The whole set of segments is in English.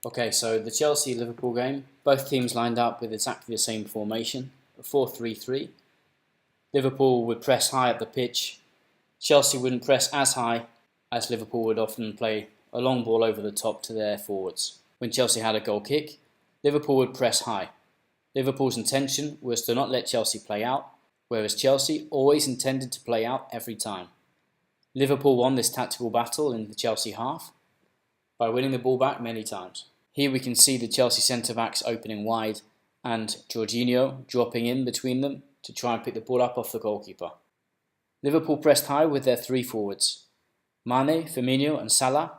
Okay, so the Chelsea-Liverpool game, both teams lined up with exactly the same formation, a 4-3-3. Liverpool would press high up the pitch. Chelsea wouldn't press as high, as Liverpool would often play a long ball over the top to their forwards. When Chelsea had a goal kick, Liverpool would press high. Liverpool's intention was to not let Chelsea play out, whereas Chelsea always intended to play out every time. Liverpool won this tactical battle in the Chelsea half by winning the ball back many times. Here we can see the Chelsea centre-backs opening wide and Jorginho dropping in between them to try and pick the ball up off the goalkeeper. Liverpool pressed high with their three forwards. Mane, Firmino and Salah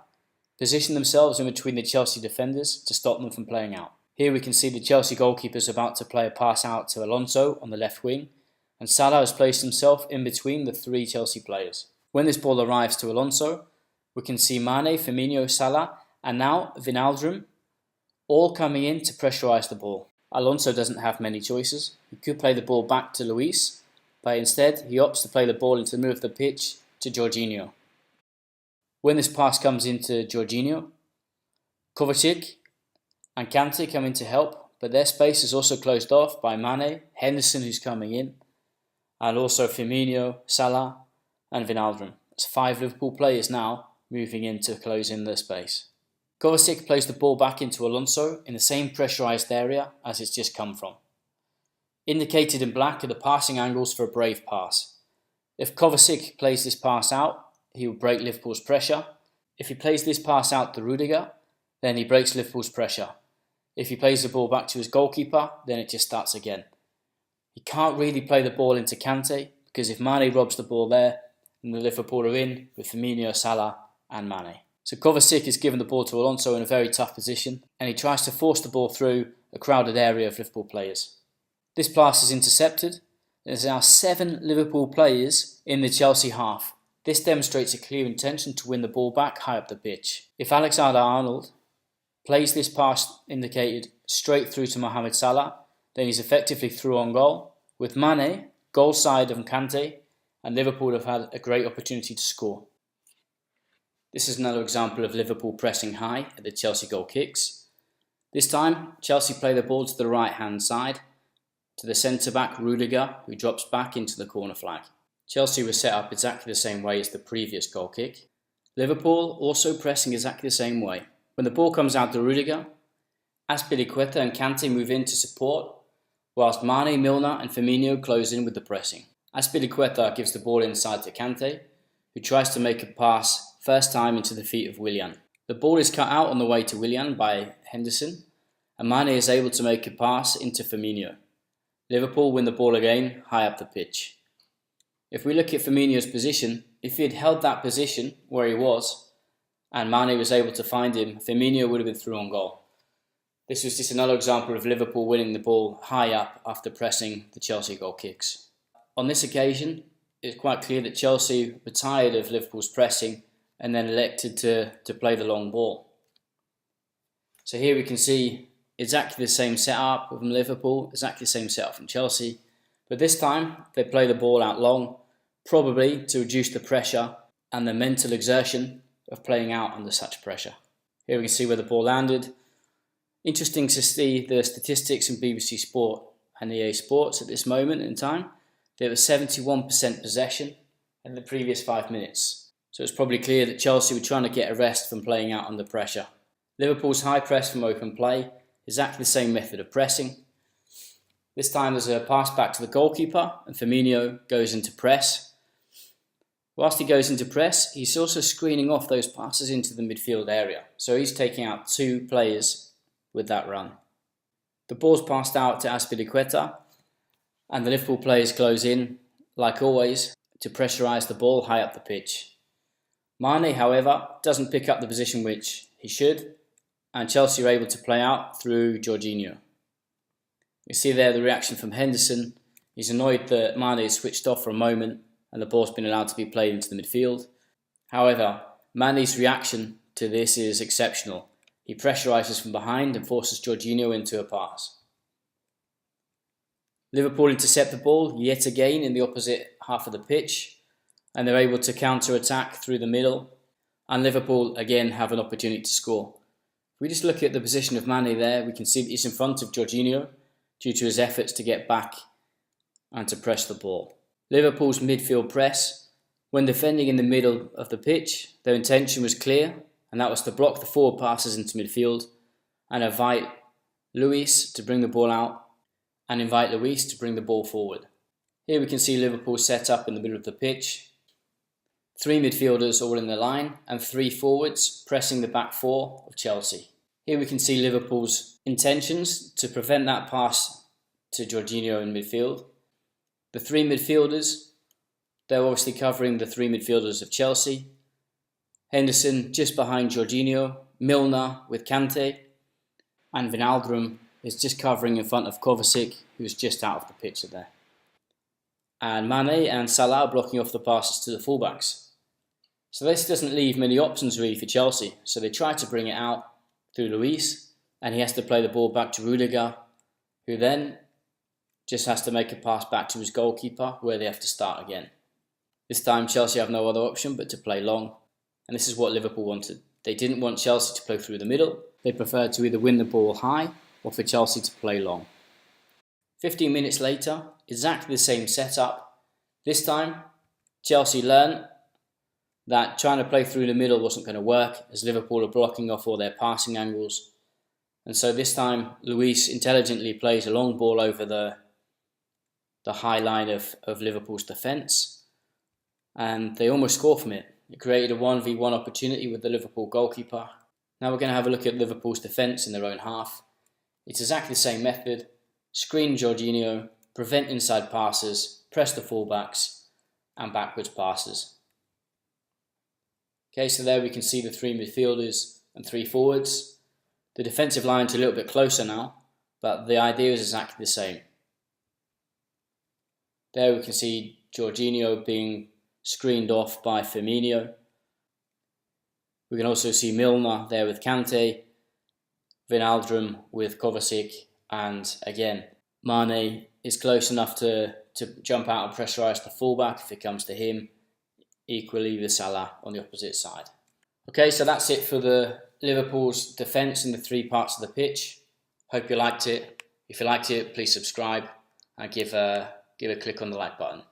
positioned themselves in between the Chelsea defenders to stop them from playing out. Here we can see the Chelsea goalkeepers about to play a pass out to Alonso on the left wing, and Salah has placed himself in between the three Chelsea players. When this ball arrives to Alonso, we can see Mane, Firmino, Salah and now Wijnaldum all coming in to pressurise the ball. Alonso doesn't have many choices. He could play the ball back to Luis, but instead he opts to play the ball into the middle of the pitch to Jorginho. When this pass comes into Jorginho, Kovacic and Kante come in to help, but their space is also closed off by Mane, Henderson who's coming in, and also Firmino, Salah and Wijnaldum. It's 5 Liverpool players now moving in to close in the space. Kovacic plays the ball back into Alonso in the same pressurised area as it's just come from. Indicated in black are the passing angles for a brave pass. If Kovacic plays this pass out, he will break Liverpool's pressure. If he plays this pass out to Rudiger, then he breaks Liverpool's pressure. If he plays the ball back to his goalkeeper, then it just starts again. He can't really play the ball into Kante, because if Mane robs the ball there, then the Liverpool are in with Firmino, Salah and Mane. So Kovacic is given the ball to Alonso in a very tough position, and he tries to force the ball through a crowded area of Liverpool players. This pass is intercepted. There's now 7 Liverpool players in the Chelsea half. This demonstrates a clear intention to win the ball back high up the pitch. If Alexander-Arnold plays this pass indicated straight through to Mohamed Salah, then he's effectively through on goal. With Mane, goal side of Kante, and Liverpool have had a great opportunity to score. This is another example of Liverpool pressing high at the Chelsea goal kicks. This time, Chelsea play the ball to the right-hand side, to the centre-back Rudiger, who drops back into the corner flag. Chelsea was set up exactly the same way as the previous goal kick. Liverpool also pressing exactly the same way. When the ball comes out to Rudiger, Azpilicueta and Kante move in to support, whilst Mane, Milner and Firmino close in with the pressing. Azpilicueta gives the ball inside to Kante, who tries to make a pass first time into the feet of Willian. The ball is cut out on the way to Willian by Henderson, and Mane is able to make a pass into Firmino. Liverpool win the ball again high up the pitch. If we look at Firmino's position, if he had held that position where he was, and Mane was able to find him, Firmino would have been through on goal. This was just another example of Liverpool winning the ball high up after pressing the Chelsea goal kicks. On this occasion, it's quite clear that Chelsea were tired of Liverpool's pressing and then elected to play the long ball. So here we can see exactly the same setup from Liverpool, exactly the same setup from Chelsea, but this time they play the ball out long, probably to reduce the pressure and the mental exertion of playing out under such pressure. Here we can see where the ball landed. Interesting to see the statistics in BBC Sport and EA Sports at this moment in time. There was 71% possession in the previous 5 minutes. So it's probably clear that Chelsea were trying to get a rest from playing out under pressure. Liverpool's high press from open play, exactly the same method of pressing. This time there's a pass back to the goalkeeper and Firmino goes into press. Whilst he goes into press, he's also screening off those passes into the midfield area. So he's taking out 2 players with that run. The ball's passed out to Azpilicueta and the Liverpool players close in, like always, to pressurise the ball high up the pitch. Mane, however, doesn't pick up the position which he should, and Chelsea are able to play out through Jorginho. You see there the reaction from Henderson. He's annoyed that Mane is switched off for a moment and the ball's been allowed to be played into the midfield. However, Mane's reaction to this is exceptional. He pressurises from behind and forces Jorginho into a pass. Liverpool intercept the ball yet again in the opposite half of the pitch, and they're able to counter-attack through the middle, and Liverpool again have an opportunity to score. If we just look at the position of Mane there, we can see that he's in front of Jorginho due to his efforts to get back and to press the ball. Liverpool's midfield press, when defending in the middle of the pitch, their intention was clear, and that was to block the forward passes into midfield and invite Luis to bring the ball out and invite Luis to bring the ball forward. Here we can see Liverpool set up in the middle of the pitch. 3 midfielders all in the line and 3 forwards pressing the back 4 of Chelsea. Here we can see Liverpool's intentions to prevent that pass to Jorginho in midfield. The 3 midfielders, they're obviously covering the 3 midfielders of Chelsea. Henderson just behind Jorginho, Milner with Kante, and Wijnaldum is just covering in front of Kovacic, who's just out of the picture there. And Mane and Salah blocking off the passes to the fullbacks. So this doesn't leave many options really for Chelsea. So they try to bring it out through Luis, and he has to play the ball back to Rudiger, who then just has to make a pass back to his goalkeeper, where they have to start again. This time Chelsea have no other option but to play long, and this is what Liverpool wanted. They didn't want Chelsea to play through the middle. They preferred to either win the ball high or for Chelsea to play long. 15 minutes later, exactly the same setup. This time, Chelsea learned that trying to play through the middle wasn't going to work, as Liverpool are blocking off all their passing angles. And so this time, Luis intelligently plays a long ball over the high line of Liverpool's defence, and they almost score from it. It created a 1v1 opportunity with the Liverpool goalkeeper. Now we're going to have a look at Liverpool's defence in their own half. It's exactly the same method. Screen Jorginho, prevent inside passes, press the fullbacks, and backwards passes. Okay, so there we can see the 3 midfielders and 3 forwards. The defensive line's a little bit closer now, but the idea is exactly the same. There we can see Jorginho being screened off by Firmino. We can also see Milner there with Kante, Wijnaldum with Kovacic, and again, Mane is close enough to jump out and pressurise the fullback if it comes to him. Equally with Salah on the opposite side. Okay, so that's it for the Liverpool's defence in the 3 parts of the pitch. Hope you liked it. If you liked it, please subscribe and give a click on the like button.